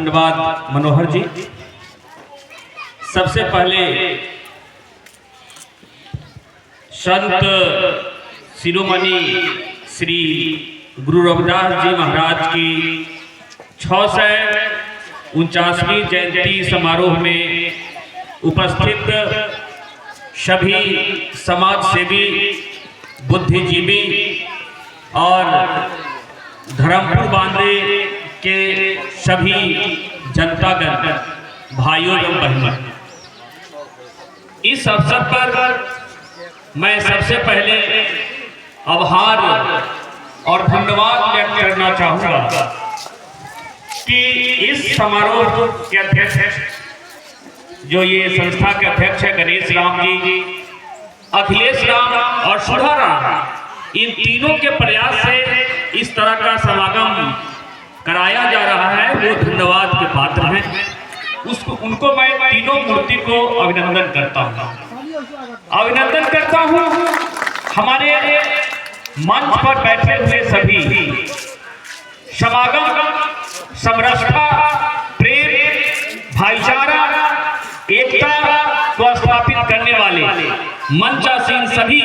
धन्यवाद मनोहर जी। सबसे पहले संत शिरोमणि श्री गुरु रविदास जी महाराज की 649वीं जयंती समारोह में उपस्थित सभी समाज सेवी, बुद्धिजीवी और धर्मपुर बांदे के सभी जनतागण, भाइयों एवं बहनों, इस अवसर पर मैं सबसे पहले आभार और धन्यवाद व्यक्त करना चाहूँगा कि इस समारोह के अध्यक्ष, जो ये संस्था के अध्यक्ष है गणेश राम जी, अखिलेश राम और सुधा राम, इन तीनों के प्रयास से इस तरह का समागम कराया जा रहा है, वो धन्यवाद के पात्र हैं। उनको मैं तीनों मूर्ति को अभिनंदन करता हूँ। हमारे मंच पर बैठे हुए सभी समागम, समरसता, प्रेम, भाईचारा, एकता को स्थापित करने वाले मंचासीन सभी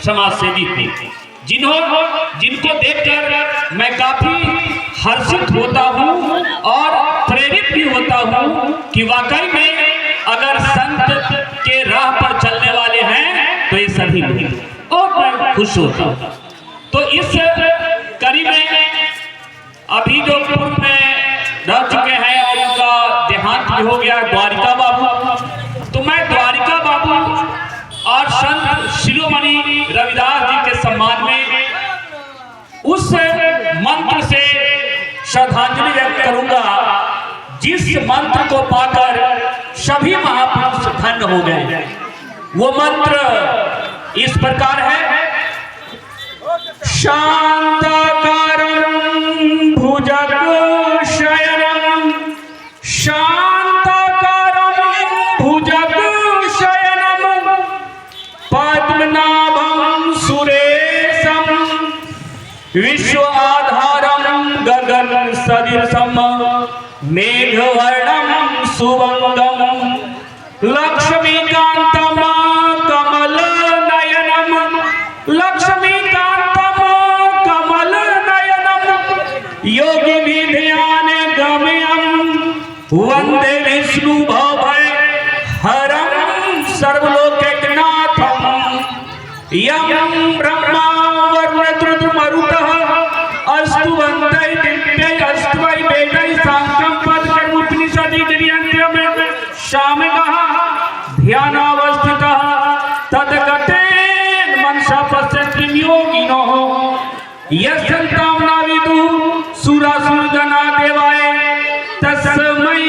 समाज सेवी थे, जिनको देखकर मैं काफी हर्षित होता हूँ और प्रेरित भी होता हूँ कि वाकई में अगर संत के राह पर चलने वाले हैं तो ये सभी लोग, और मैं खुश होता हूँ। तो इस कड़ी में अभी जो पूर्व में रह चुके हैं और उनका देहांत भी हो गया, द्वारिका बाबू, तो मैं द्वारिका बाबू और संत शिरोमणि रविदास जी के सम्मान में उस मंत्र से श्रद्धांजलि व्यक्त करूंगा जिस मंत्र को पाकर सभी महापुरुष धन्य हो गए। वो मंत्र इस प्रकार है, शांताकारं भुजगशयनं, शांताकारं भुजगशयनं, पद्मनाभं सुरेशं, विश्वाधारं गगन सदृशं, मेघवर्णं सुवंगं, लक्ष्मीकान्तं कमलनयनं, लक्ष्मीकान्तं कमलनयनं, योगिभिर्ध्यानगम्यं, वन्दे विष्णुभवभयहरं सर्वलोकैकनाथं, यं ब्रह्मा वरुणरुद्रमरुतः अस्तुवन्तै दिव्यै अस्तवै वेदै साङ्गं पदकर्मोपनिषदि दिव्यन्त्यं शामगः ध्यानावस्थितः तद्गतेन मनसा पश्यन्ति योगिनः, यस्यन्तं न विदुः सुरासुरगणा देवाय तस्मै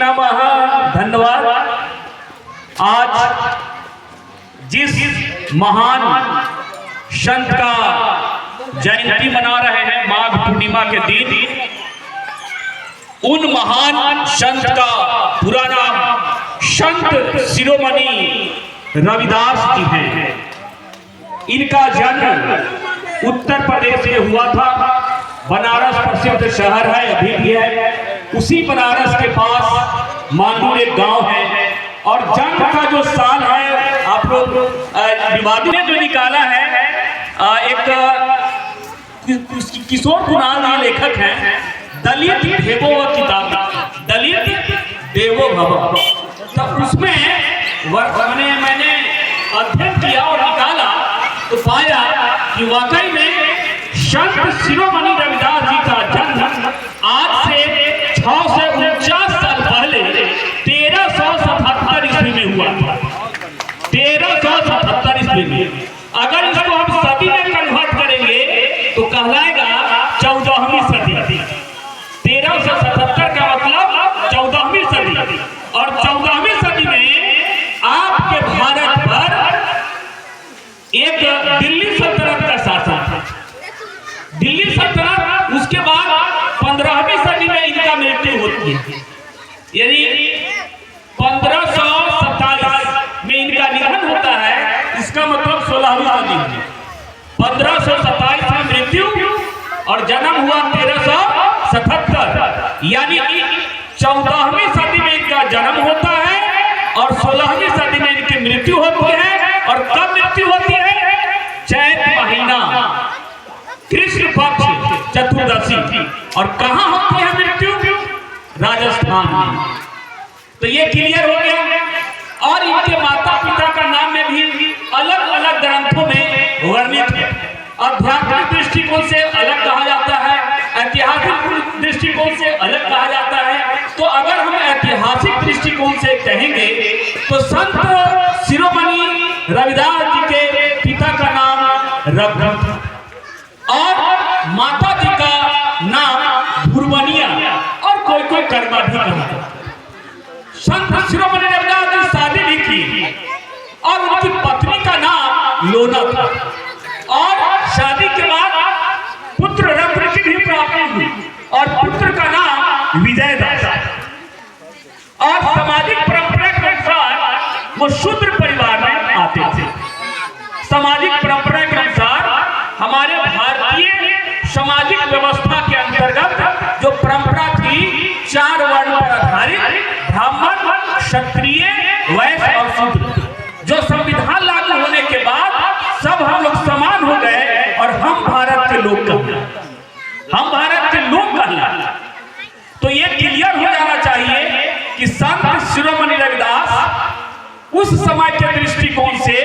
नमः। धन्यवाद। आज जिस महान संत का जयंती मना रहे हैं माघ पूर्णिमा के दिन, उन महान संत का पूरा नाम संत शिरोमणि रविदास जी हैं। इनका जन्म उत्तर प्रदेश में हुआ था। बनारस प्रसिद्ध शहर है, अभी भी है। उसी बनारस के पास मानूर एक गांव है, और जन्म का जो साल है आप लोग विवादी ने जो निकाला है, एक किशोर कुणाल जी लेखक हैं, दलित देवो किताब, दलित देवो भव। तो उसमें मैंने अध्ययन किया और निकाला तो पाया कि वाकई में संत शिरोमणि रविदास जी का जन्म आज से 649 साल पहले 1377 ईस्वी में हुआ था। 1377 ईस्वी में। अगर इसको हम सदी में कन्वर्ट करेंगे तो कहलाएगा 14वीं सदी। 1377 का मतलब 14वीं सदी। और 14वीं सदी में आपके भारत पर एक दिल्ली सल्तनत का शासन था। दिल्ली सल्तनत, उसके बाद 15वीं सदी में इनका मृत्यु होती है, यानी 1527 में इनका निधन होता है। इसका मतलब 16वीं सदी में 1527 में मृत्यु और जन्म हुआ 1377। यानी 14वीं सदी में इनका जन्म होता है और 16वीं सदी में इनकी मृत्यु होती है। और कब मृत्यु होती है? चैत महीना कृष्ण पक्ष चतुर्दशी। और कहाँ होती है मृत्यु? राजस्थान में। तो ये क्लियर हो गया। और इनके माता पिता का नाम में भी अलग अलग ग्रंथों में वर्णित है। आध्यात्मिक दृष्टिकोण से अलग कहा जाता है, ऐतिहासिक दृष्टिकोण से अलग कहा जाता है। तो अगर हम ऐतिहासिक दृष्टिकोण से कहेंगे तो संत शिरोमणि रविदास जी के पिता का नाम रघुनाथ और माता जी का नाम भुरवनिया और कोई कोई कर्मा भी कहा। संत शिरोमणि रविदास जी शादी भी की और उनकी पत्नी का नाम लोना था। और शादी के बाद पुत्र रत्न की भी प्राप्ति हुई और पुत्र का नाम विजय दास। और सामाजिक परंपरा के अनुसार वो शूद्र परिवार में आते थे। सामाजिक परंपरा के अनुसार हमारे भारतीय सामाजिक व्यवस्था के अंतर्गत जो परंपरा थी 4 वर्ण पर आधारित, ब्राह्मण, क्षत्रिय, वैश्य और शूद्र, जो संविधान लागू होने के बाद सब हम लोग समान हो गए और हम भारत के लोग कहलाए। हम भारत के लोग कहलाए। तो ये क्लियर हो जाना चाहिए कि संत शिरोमणि रविदास उस समय के दृष्टिकोण से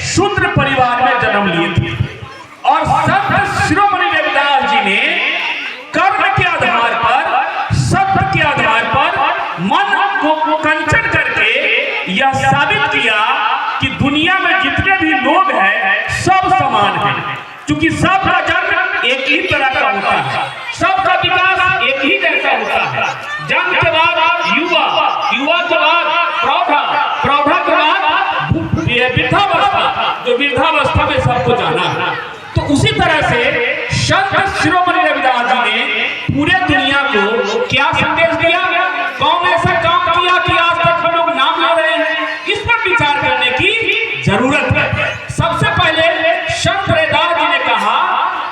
शूद्र परिवार में जन्म लिए थे। और संत शिरोमणि रविदास जी ने कर्म के आधार पर, सत्य के आधार पर मन को कंचन करके यह साबित किया कि दुनिया में जितने भी लोग हैं सब समान हैं। क्योंकि सबका जन्म एक ही तरह का होता है, सबका विकास एक ही जैसा होता है। जन्म के बाद युवा, युवा के बाद प्रौढ़ा, प्रौढ़ा के बाद वृद्धावस्था, जो वृद्धावस्था में सबको जाना है। तो उसी तरह से संत शिरोमणि रविदास जी ने पूरे दुनिया को क्या संदेश दिया? कौन ऐसा काम किया कि आज तक हम लोग नाम ले रहे हैं? इस पर विचार करने की जरूरत है। सबसे पहले संत रविदास जी ने कहा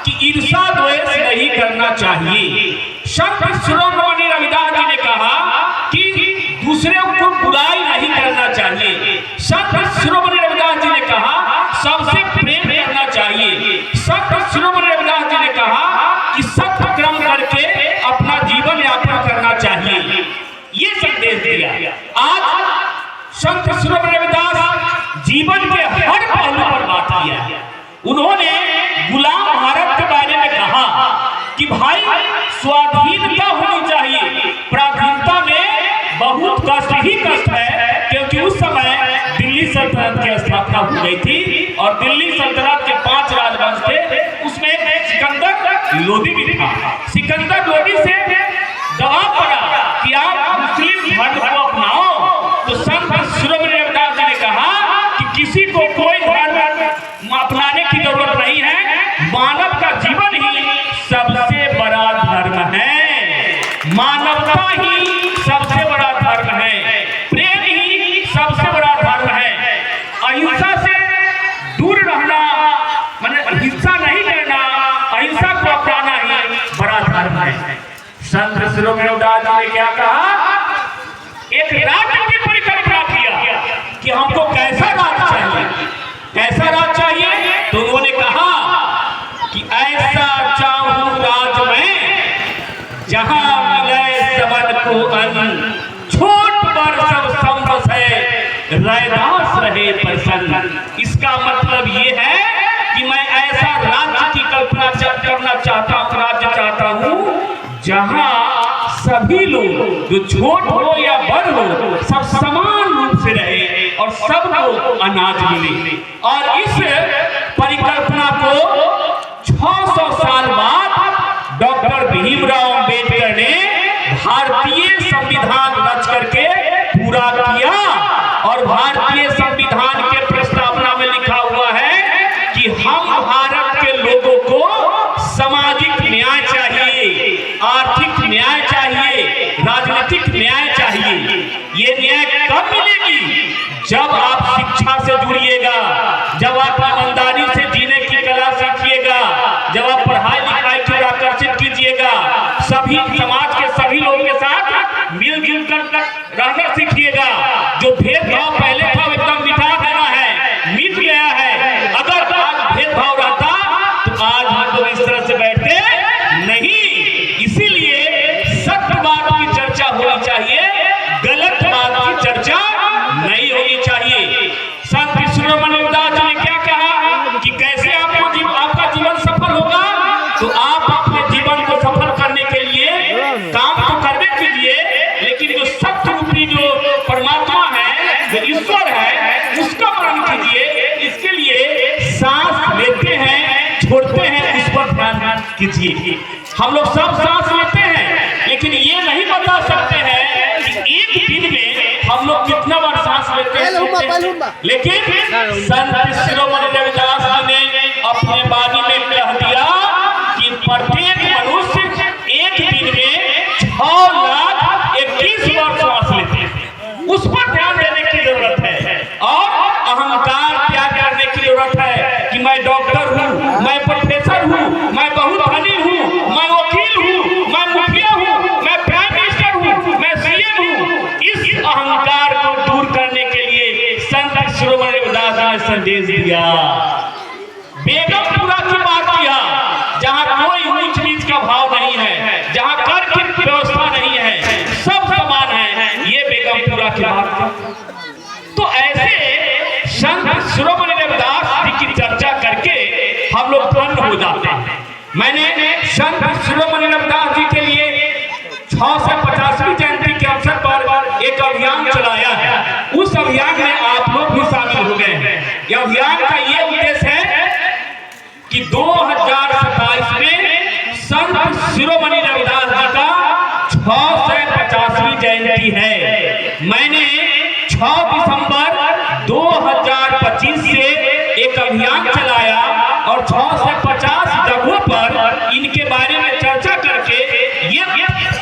कि ईर्ष्या द्वेष नहीं करना चाहिए। संत शिरोमणि रविदास जी ने कहा कि दूसरे को बुराई नहीं करना चाहिए। संत शिरोमणि रविदास जी ने कहा सबसे प्रेम करना चाहिए। संत शिरोमणि रविदास जी ने कहा कि सत्य कर्म करके अपना जीवन यापन करना चाहिए। ये संदेश दिया। आज संत शिरोमणि रविदास जीवन के हर पहलू पर बात किया। उन्होंने गुलाम भारत के बारे में कहा कि भाई स्वाधीनता होनी चाहिए। पराधीनता में बहुत कष्ट ही कष्ट है, क्योंकि उस समय दिल्ली सल्तनत की स्थापना हो गई थी और दिल्ली सल्तनत के 5 राजवंश थे। उसमें एक सिकंदर लोदी भी था। सिकंदर लोदी से दबाव पड़ा कि आप मुस्लिम धर्म को अपनाओ। तो संत शिरोमणि रविदास जी ने कहा कि किसी को कोई धर्म अपनाने की जरूरत नहीं है। मानव का जीवन ही सबसे बड़ा धर्म है। मानवता ही सबसे बड़ा धर्म है। प्रेम ही सबसे बड़ा धर्म है। अहिंसा से दूर रहना, माने हिंसा नहीं करना, अहिंसा को अपनाना ही बड़ा धर्म है। संत शिरोमणि रविदास जी ने क्या कहा? एक राज्य की परिकल्पना किया कि हमको कैसा राज चाहिए, कैसा राज चाहिए। तो उन्होंने कहा कि ऐसा चाहूं राज में जहां मिले सबन को अन्न, छोट पर सब संबस है, रैदास रहे प्रसन्न। इसका मतलब ये है कि मैं ऐसा राज्य की कल्पना करना चाहता हूं, राज्य चाहता हूं जहां सभी लोग, जो छोट हो या बड़ हो, सब समान रूप से रहे और सबको अनाज मिले। और इस परिकल्पना को 600 साल बाद डॉक्टर भीमराव अंबेडकर ने भारतीय संविधान रच करके पूरा किया। और भारतीय संविधान के प्रस्तावना में लिखा हुआ है कि हम भारत के लोगों को सामाजिक न्याय चाहिए, आर्थिक न्याय चाहिए, राजनीतिक न्याय चाहिए। ये न्याय कब मिलेगी? जब आप शिक्षा से जुड़िएगा, जब आप ईमानदारी से जीने की कला सीखिएगा, जब आप पढ़ाई लिखाई की ओर आकर्षित कीजिएगा, सभी समाज के सभी लोग रहना सीखिएगा। जो भेदभाव पहले था वो एकदम मिटा देना है, मिट गया है। अगर आज भेदभाव रहता तो आज हम लोग इस तरह से बैठते नहीं। इसीलिए सत्य बात की चर्चा होनी चाहिए, गलत बात की चर्चा नहीं होनी चाहिए। संत शिरोमणि रविदास जी ने क्या कहा कि कैसे आपका जीवन सफल होगा? तो आप अपने जीवन को सफल करने के लिए काम तो करने कीजिए, लेकिन जो सत्य रूपी जो परमात्मा है, जो ईश्वर है, उसका वर्णन कीजिए। इसके लिए सांस लेते हैं, छोड़ते हैं, उस पर ध्यान कीजिए। हम लोग सब सांस लेते हैं, लेकिन ये नहीं बता सकते हैं कि एक दिन में हम लोग कितना बार सांस लेते हैं। लेकिन संत शिरोमणि रविदास जी ने अपने बानी में कह दिया कि प्रत्येक मनुष्य एक दिन में 6,21,000 बार सांस लेते हैं। उस पर ध्यान देने की जरूरत है और अहंकार त्याग करने की जरूरत है कि मैं डॉक्टर हूँ, मैं प्रोफेसर हूँ, मैं बहुत धनी हूँ, मैं वकील हूँ, मैं मुखिया हूँ, मैं प्राइम मिनिस्टर हूँ, मैं सीएम हूँ। इस अहंकार को दूर करने के लिए संत शिरोमणि रविदास ने संदेश दिया। बेगमपुरा की बात किया, जहाँ कोई ऊंच नीच का भाव नहीं है, जहाँ कर की व्यवस्था नहीं है, सब समान है, ये बेगमपुरा की बात। तो ऐसे संत शिरोमणि रविदास जी की चर्चा करके हम लोग धन्य हो जाते हैं। मैंने संत शिरोमणि रविदास जी के लिए 650वीं जयंती के अवसर पर एक अभियान चलाया है। उस अभियान में आप लोग भी शामिल हो गए हैं। यह अभियान का ये उद्देश्य है कि 2027 में संत शिरोमणि रविदास जी का 650वीं जयंती है। मैंने 6 दिसंबर 2025 से एक अभियान चलाया और 6 से 50 जगहों पर इनके बारे में चर्चा करके ये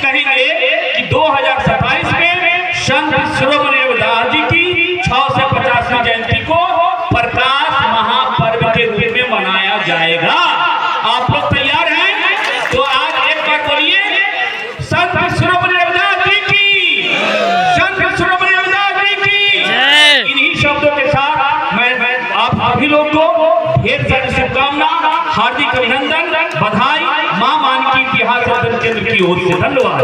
कहेंगे कि 2027 में संत शिरोमणि रविदास जी की 6 से 50वीं जयंती को प्रकाश महापर्व के रूप में मनाया जाएगा। आप लोग तैयार हैं? तो आज एक बार बोलिए, संत शिरोमणि रविदास जी की, संत शिरोमणि रविदास जी की। इन्हीं शब्दों के साथ मैं आप सभी लोग को ढेर सारी शुभकामना, हार्दिक अभिनंदन, बधाई मां मानकी इतिहास केंद्र की ओर से। धन्यवाद।